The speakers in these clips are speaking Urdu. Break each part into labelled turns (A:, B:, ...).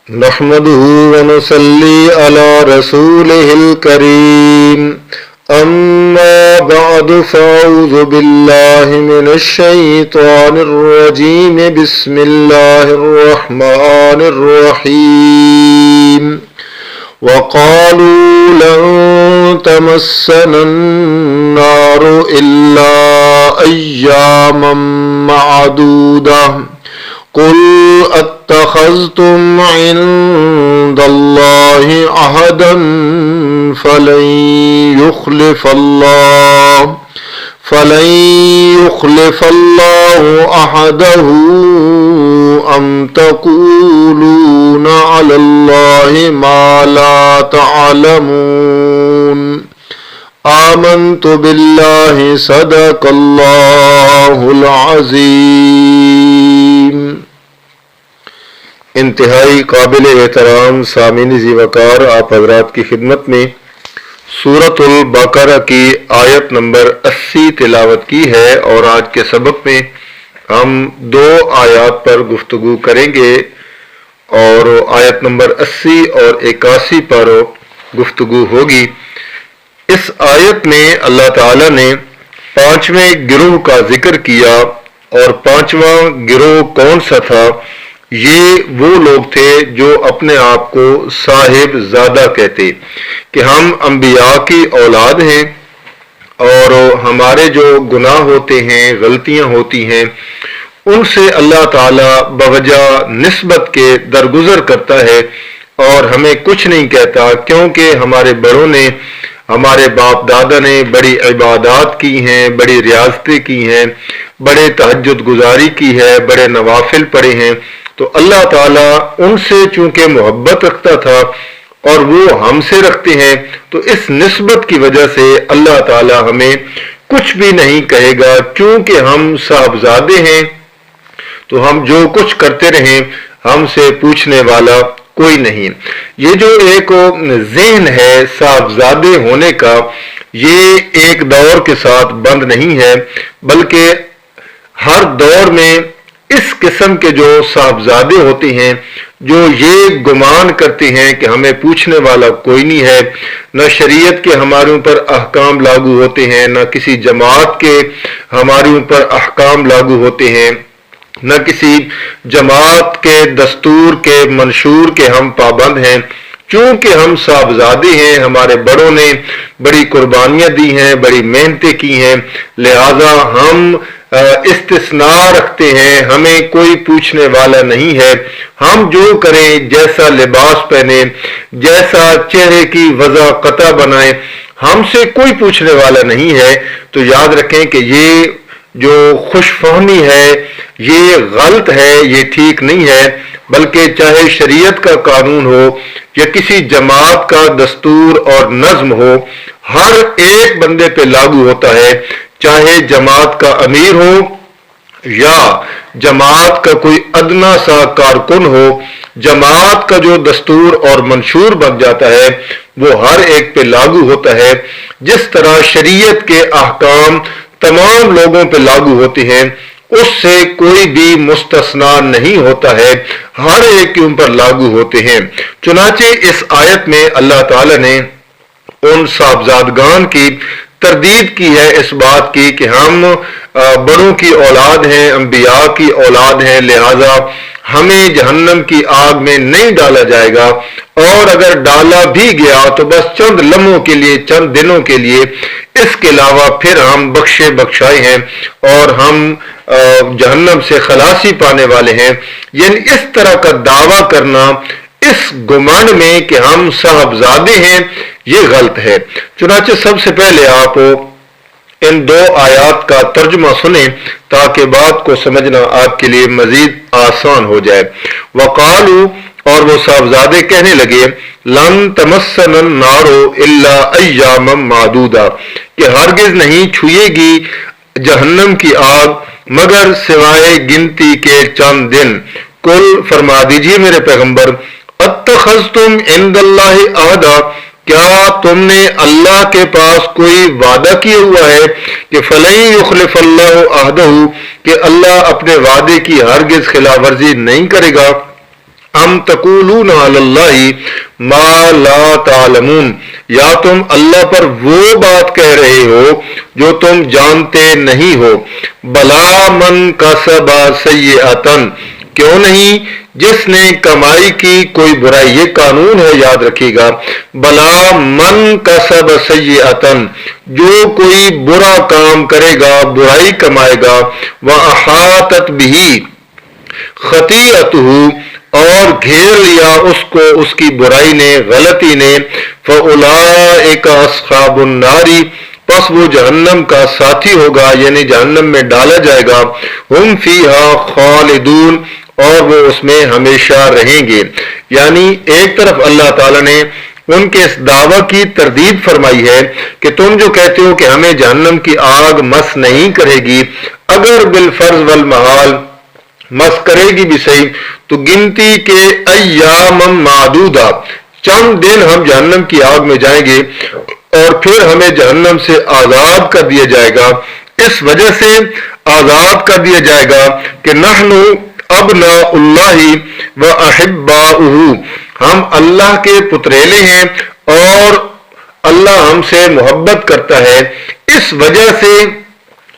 A: نحمده ونصلي على رسوله الكريم أما بعد فأعوذ بالله من الشيطان الرجيم بسم الله الرحمن الرحيم وقالوا لن تمسنا النار إلا أياما معدودة قل اتخذتم عند الله عهدا فلن يخلف الله عهده أم تقولون على الله ما لا تعلمون آمنت بالله صدق الله العظيم۔ انتہائی قابل احترام سامعین ذی وقار، آپ حضرات کی خدمت میں سورۃ البقرہ کی آیت نمبر 80 تلاوت کی ہے، اور آج کے سبق میں ہم 2 آیات پر گفتگو کریں گے، اور آیت نمبر 80 اور 81 پر گفتگو ہوگی۔ اس آیت میں اللہ تعالی نے 5ویں گروہ کا ذکر کیا، اور 5واں گروہ کون سا تھا؟ یہ وہ لوگ تھے جو اپنے آپ کو صاحب زادہ کہتے کہ ہم انبیاء کی اولاد ہیں، اور ہمارے جو گناہ ہوتے ہیں، غلطیاں ہوتی ہیں، ان سے اللہ تعالیٰ بوجہ نسبت کے درگزر کرتا ہے اور ہمیں کچھ نہیں کہتا، کیونکہ ہمارے بڑوں نے، ہمارے باپ دادا نے بڑی عبادات کی ہیں، بڑی ریاضتیں کی ہیں، بڑے تہجد گزاری کی ہے، بڑے نوافل پڑھے ہیں، تو اللہ تعالیٰ ان سے چونکہ محبت رکھتا تھا اور وہ ہم سے رکھتے ہیں، تو اس نسبت کی وجہ سے اللہ تعالیٰ ہمیں کچھ بھی نہیں کہے گا، کیونکہ ہم صاحبزادے ہیں، تو ہم جو کچھ کرتے رہیں ہم سے پوچھنے والا کوئی نہیں۔ یہ جو ایک ذہن ہے صاحبزادے ہونے کا، یہ ایک دور کے ساتھ بند نہیں ہے، بلکہ ہر دور میں اس قسم کے جو صاحبزادے ہوتے ہیں جو یہ گمان کرتے ہیں کہ ہمیں پوچھنے والا کوئی نہیں ہے، نہ شریعت کے ہمارے اوپر احکام لاگو ہوتے ہیں، نہ کسی جماعت کے ہمارے اوپر احکام لاگو ہوتے ہیں، نہ کسی جماعت کے دستور کے منشور کے ہم پابند ہیں، چونکہ ہم صاحبزادے ہیں، ہمارے بڑوں نے بڑی قربانیاں دی ہیں، بڑی محنتیں کی ہیں، لہذا ہم استثناء رکھتے ہیں، ہمیں کوئی پوچھنے والا نہیں ہے، ہم جو کریں، جیسا لباس پہنیں، جیسا چہرے کی وضع قطع بنائیں، ہم سے کوئی پوچھنے والا نہیں ہے۔ تو یاد رکھیں کہ یہ جو خوش فہمی ہے یہ غلط ہے، یہ ٹھیک نہیں ہے، بلکہ چاہے شریعت کا قانون ہو یا کسی جماعت کا دستور اور نظم ہو، ہر ایک بندے پہ لاگو ہوتا ہے، چاہے جماعت کا امیر ہو یا جماعت کا کوئی ادنا سا کارکن ہو، جماعت کا جو دستور اور منشور بن جاتا ہے وہ ہر ایک پہ لاگو ہوتا ہے۔ جس طرح شریعت کے احکام تمام لوگوں پہ لاگو ہوتے ہیں، اس سے کوئی بھی مستثنیٰ نہیں ہوتا ہے، ہر ایک کے اوپر لاگو ہوتے ہیں۔ چنانچہ اس آیت میں اللہ تعالی نے ان صاحبزادگان کی تردید کی ہے، اس بات کی کہ ہم بڑوں کی اولاد ہیں، انبیاء کی اولاد ہیں، لہذا ہمیں جہنم کی آگ میں نہیں ڈالا جائے گا، اور اگر ڈالا بھی گیا تو بس چند لمحوں کے لیے، چند دنوں کے لیے، اس کے علاوہ پھر ہم بخشے بخشائے ہیں اور ہم جہنم سے خلاصی پانے والے ہیں۔ یعنی اس طرح کا دعویٰ کرنا اس گمان میں کہ ہم صاحبزادے ہیں، یہ غلط ہے۔ چنانچہ سب سے پہلے آپ ان 2 آیات کا ترجمہ سنیں تاکہ بات کو سمجھنا آپ کے لیے مزید آسان ہو جائے۔ وقالو، اور وہ صاحبزادے کہنے لگے، لن تمسنا النار الا ایاما معدودہ، کہ ہرگز نہیں چھوئے گی جہنم کی آگ مگر سوائے گنتی کے چند دن۔ کل، فرما دیجیے میرے پیغمبر، اتخذتم عند اللہ عہدا، کیا تم نے اللہ کے پاس کوئی وعدہ کیا ہوا ہے کہ فلن یخلف اللہ عہدہ، کہ اللہ اپنے وعدے کی ہرگز خلاف ورزی نہیں کرے گا؟ ام تقولون علی اللہ ما لا تعلمون، یا تم اللہ پر وہ بات کہہ رہے ہو جو تم جانتے نہیں ہو۔ بلا من کسب سیئۃ، کیوں نہیں جس نے کمائی کی کوئی برائی، یہ قانون ہے یاد رکھیے گا، بلا من کسب سیئۃ، جو کوئی برا کام کرے گا برائی کمائے گا، وَأَحَاطَتْ بِهِ خطیئتہ، اور گھیر لیا اس کو اس کی برائی نے، غلطی نے، فَأُولَئِكَ أَصْحَابُ النَّارِ، پس وہ جہنم کا ساتھی ہوگا، یعنی جہنم میں ڈالا جائے گا، ہم فیہا خالدون، اور وہ اس میں ہمیشہ رہیں گے۔ یعنی ایک طرف اللہ تعالیٰ نے ان کے اس دعویٰ کی تردید فرمائی ہے کہ تم جو کہتے ہو کہ ہمیں جہنم کی آگ مس نہیں کرے گی، اگر بالفرض والمحال مس کرے گی بھی صحیح تو گنتی کے ایام معدودہ، چند دن ہم جہنم کی آگ میں جائیں گے اور پھر ہمیں جہنم سے آزاد کر دیا جائے گا۔ اس وجہ سے آزاد کر دیا جائے گا کہ نحن ابناء اللہ و احباؤہ، ہم اللہ کے پتریلے ہیں اور اللہ ہم سے محبت کرتا ہے، اس وجہ سے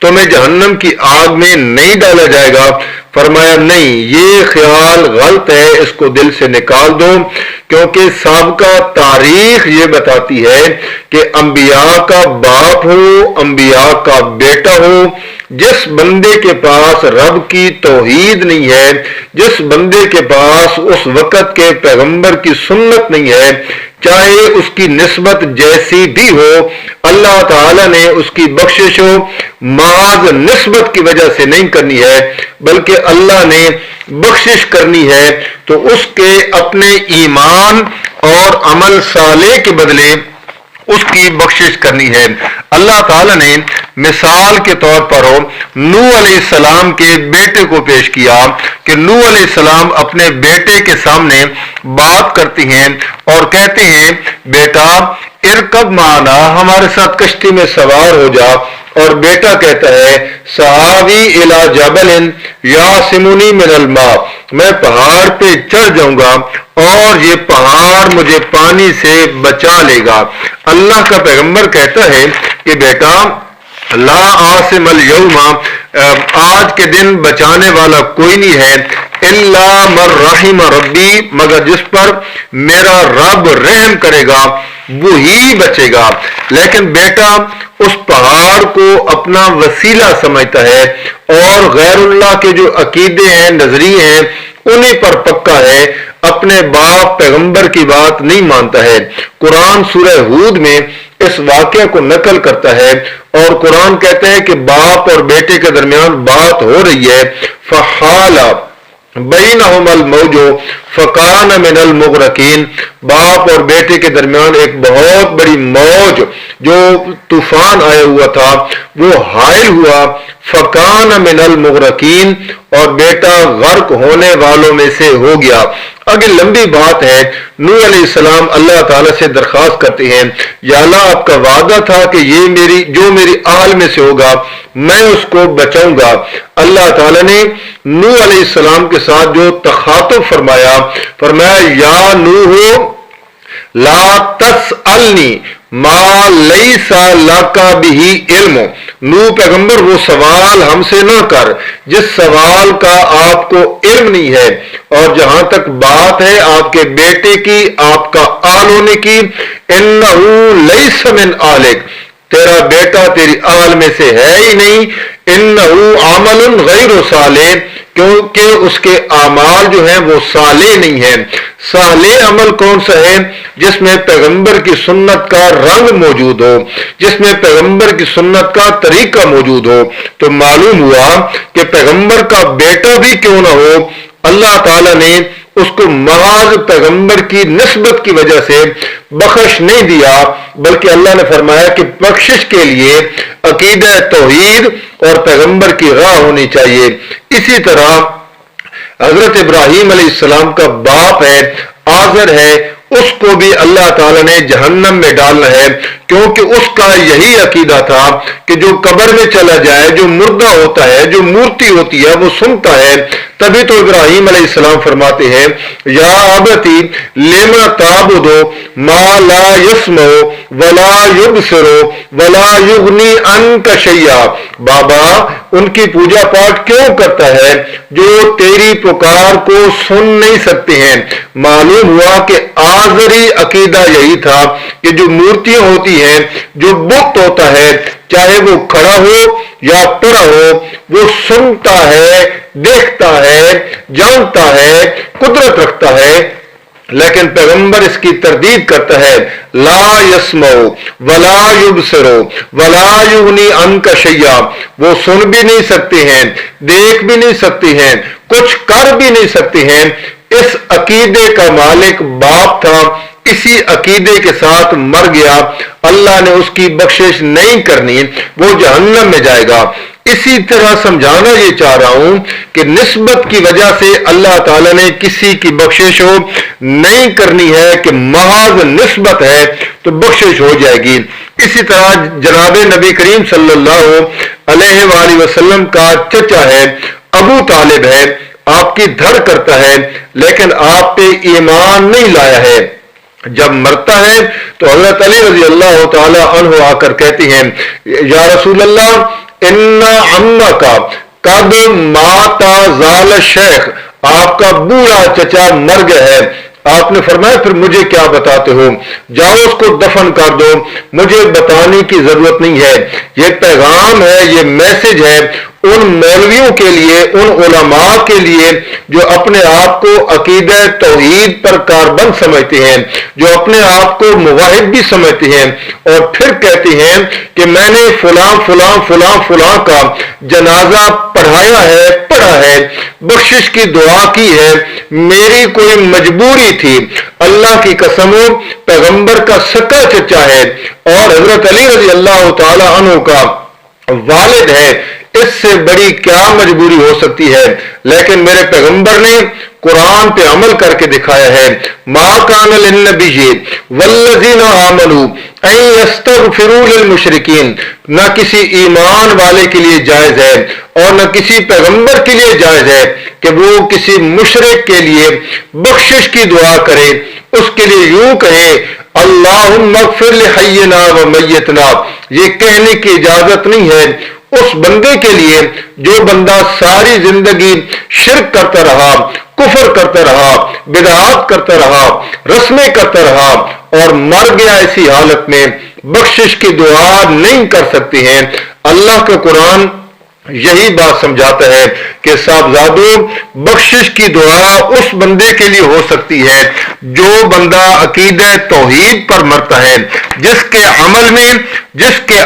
A: تمہیں جہنم کی آگ میں نہیں ڈالا جائے گا۔ فرمایا نہیں، یہ خیال غلط ہے، اس کو دل سے نکال دو، کیونکہ سابقہ تاریخ یہ بتاتی ہے کہ انبیاء کا باپ ہو، انبیاء کا بیٹا ہو، جس بندے کے پاس رب کی توحید نہیں ہے، جس بندے کے پاس اس وقت کے پیغمبر کی سنت نہیں ہے، چاہے اس کی نسبت جیسی بھی ہو، اللہ تعالیٰ نے اس کی بخشش ہو محض نسبت کی وجہ سے نہیں کرنی ہے، بلکہ اللہ نے بخشش کرنی ہے تو اس کے اپنے ایمان اور عمل صالح کے بدلے اس کی بخشش کرنی ہے۔ اللہ تعالیٰ نے مثال کے طور پر نوح علیہ السلام کے بیٹے کو پیش کیا کہ نوح علیہ السلام اپنے بیٹے کے سامنے بات کرتی ہیں اور کہتے ہیں بیٹا ارکب معنا، ہمارے ساتھ کشتی میں سوار ہو جا، اور بیٹا کہتا ہے سآوی الی جبل یعصمنی من الماء، میں پہاڑ پہ چڑھ جاؤں گا اور یہ پہاڑ مجھے پانی سے بچا لے گا۔ اللہ کا پیغمبر کہتا ہے کہ بیٹا لا عاصم اليوم، آج کے دن بچانے والا کوئی نہیں ہے، الا من رحم ربی، مگر جس پر میرا رب رحم کرے گا وہی بچے گا۔ لیکن بیٹا اس پہاڑ کو اپنا وسیلہ سمجھتا ہے اور غیر اللہ کے جو عقیدے ہیں، نظریے ہیں، انہیں پر پکا ہے، اپنے باپ پیغمبر کی بات نہیں مانتا ہے۔ قرآن سورہ ہود میں اس واقعہ کو نقل کرتا ہے اور قرآن کہتا ہے کہ باپ اور بیٹے کے درمیان بات ہو رہی ہے، فحال بینہم الموج فکان من المغرقین، باپ اور بیٹے کے درمیان ایک بہت بڑی موج جو طوفان آیا ہوا تھا وہ حائل ہوا، فکان من المغرقین، اور بیٹا غرق ہونے والوں میں سے ہو گیا۔ آگے لمبی بات ہے، نوح علیہ السلام اللہ تعالیٰ سے درخواست کرتے ہیں یا اللہ آپ کا وعدہ تھا کہ یہ جو میری آل میں سے ہوگا میں اس کو بچاؤں گا۔ اللہ تعالیٰ نے نوح علیہ السلام کے ساتھ جو تخاطب فرمایا یا نوح لا تسألنی ما لیس لک بہ علم، نوح پیغمبر وہ سوال ہم سے نہ کر جس سوال کا آپ کو علم نہیں ہے، اور جہاں تک بات ہے آپ کے بیٹے کی، آپ کا آل ہونے کی، انہ لیس من آلک، تیرا بیٹا تیری آل میں سے ہے ہی نہیں، انہ عمل غیر صالح، کیونکہ اس کے اعمال جو ہیں وہ صالح نہیں ہیں۔ صالح عمل کون سا ہے؟ جس میں پیغمبر کی سنت کا رنگ موجود ہو، جس میں پیغمبر کی سنت کا طریقہ موجود ہو۔ تو معلوم ہوا کہ پیغمبر کا بیٹا بھی کیوں نہ ہو، اللہ تعالیٰ نے اس کو محض پیغمبر کی نسبت کی وجہ سے بخش نہیں دیا، بلکہ اللہ نے فرمایا کہ بخشش کے لیے عقیدہ توحید اور پیغمبر کی راہ ہونی چاہیے۔ اسی طرح حضرت ابراہیم علیہ السلام کا باپ ہے، آزر ہے، اس کو بھی اللہ تعالیٰ نے جہنم میں ڈالنا ہے، کیونکہ اس کا یہی عقیدہ تھا کہ جو قبر میں چلا جائے، جو مردہ ہوتا ہے، جو مورتی ہوتی ہے، وہ سنتا ہے۔ تبھی تو ابراہیم علیہ السلام فرماتے ہیں یا ابتی لما تعبد ما لا يسمع ولا يبصر ولا يغني عنك شيئا، بابا ان کی پوجا پاٹ کیوں کرتا ہے جو تیری پکار کو سن نہیں سکتے ہیں۔ معلوم ہوا کہ آزری عقیدہ یہی تھا کہ جو مورتیاں ہوتی ہیں، جو بت ہوتا ہے، چاہے وہ کھڑا ہو یا پڑا ہو، وہ سنتا ہے، دیکھتا ہے، جانتا ہے، قدرت رکھتا ہے، لیکن پیغمبر اس کی تردید کرتا ہے، لا یسمع ولا یبصر ولا یغنی عنک شیئا، وہ سن بھی نہیں سکتے ہیں، دیکھ بھی نہیں سکتے ہیں، کچھ کر بھی نہیں سکتے ہیں۔ اس عقیدے کا مالک باپ تھا، اسی عقیدے کے ساتھ مر گیا، اللہ نے اس کی بخشش نہیں کرنی، وہ جہنم میں جائے گا۔ اسی طرح سمجھانا یہ چاہ رہا ہوں کہ نسبت کی وجہ سے اللہ تعالیٰ نے کسی کی بخشش ہو نہیں کرنی ہے، کہ محض نسبت ہے تو بخشش ہو جائے گی۔ اسی طرح جناب نبی کریم صلی اللہ علیہ وآلہ وسلم کا چچا ہے، ابو طالب ہے، آپ کی دھڑ کرتا ہے، لیکن آپ پہ ایمان نہیں لایا ہے۔ جب مرتا ہے تو حضرت علی رضی اللہ تعالی عنہ آ کر کہتے ہیں یا رسول اللہ ان عمک قد مات زال شیخ، آپ کا بوڑھا چچا مر گیا ہے۔ آپ نے فرمایا پھر مجھے کیا بتاتے ہو، جاؤ اس کو دفن کر دو، مجھے بتانے کی ضرورت نہیں ہے۔ یہ پیغام ہے، یہ میسج ہے ان مولویوں کے لیے، ان علماء کے لیے جو اپنے آپ کو عقیدہ توحید پر کاربند سمجھتے ہیں، جو اپنے آپ کو موحد بھی سمجھتے ہیں، اور پھر کہتے ہیں کہ میں نے فلاں فلاں فلاں فلاں کا جنازہ پڑھایا ہے، پڑھا ہے، بخشش کی دعا کی ہے، میری کوئی مجبوری تھی۔ اللہ کی قسم پیغمبر کا سکا چچا ہے اور حضرت علی رضی اللہ تعالی عنہ کا والد ہے، اس سے بڑی کیا مجبوری ہو سکتی ہے؟ لیکن میرے پیغمبر نے قرآن پہ عمل کر کے دکھایا ہے، ما کان للنبی والذین آمنوا ان یستغفروا للمشرکین، نہ کسی ایمان والے کے لیے جائز ہے اور نہ کسی پیغمبر کے لیے جائز ہے کہ وہ کسی مشرک کے لیے بخشش کی دعا کرے، اس کے لیے یوں کہے اللہم اغفر لحینا و میتنا، یہ کہنے کی اجازت نہیں ہے اس بندے کے لیے جو بندہ ساری زندگی شرک کرتا رہا، کفر کرتا رہا، بدعات کرتا رہا، رسمیں کرتا رہا اور مر گیا اسی حالت میں، بخشش کی دعا نہیں کر سکتے ہیں۔ اللہ کا قرآن یہی بات سمجھاتا ہے کہ صاحبزادوں، بخشش کی دعا اس بندے کے لیے ہو سکتی ہے جو بندہ عقیدہ توحید پر مرتا ہے، جس کے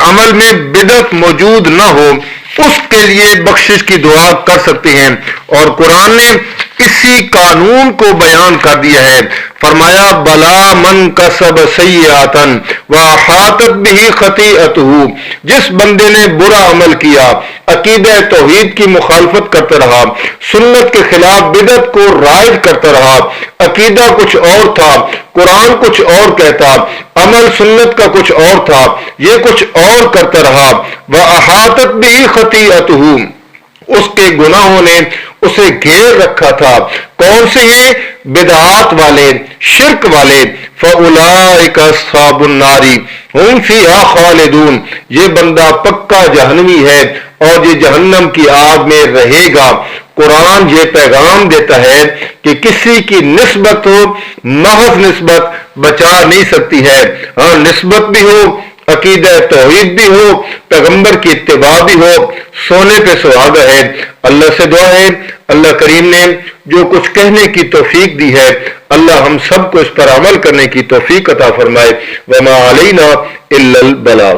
A: عمل میں بدعت موجود نہ ہو، اس کے لیے بخشش کی دعا کر سکتے ہیں۔ اور قرآن نے اسی قانون کو بیان کر دیا ہے، فرمایا بلا من کسب سیئات واحاطت بہ خطیئتہ، جس بندے نے برا عمل کیا، عقیدہ توحید کی مخالفت کرتا رہا، سنت کے خلاف بدعت کو رائج کرتا رہا، عقیدہ کچھ اور تھا، قرآن کچھ اور کہتا، عمل سنت کا کچھ اور تھا، یہ کچھ اور کرتا رہا، واحاطت بہ خطیئتہ، اس کے گناہوں نے اسے گھیر رکھا تھا۔ کون سے ہیں؟ بدعات والے، شرک والے، فَأُولَٰئِكَ أَصْحَابُ النَّارِ هُمْ فِيهَا خَالِدُونَ، یہ بندہ پکا جہنمی ہے اور یہ جہنم کی آگ میں رہے گا۔ قرآن یہ پیغام دیتا ہے کہ کسی کی نسبت ہو، محض نسبت بچا نہیں سکتی ہے، ہاں نسبت بھی ہو، عقیدہ توحید بھی ہو، پیغمبر کی اتباع بھی ہو، سونے پہ سہاگا ہے۔ اللہ سے دعا ہے اللہ کریم نے جو کچھ کہنے کی توفیق دی ہے، اللہ ہم سب کو اس پر عمل کرنے کی توفیق عطا فرمائے۔ وما علینا الا البلاغ۔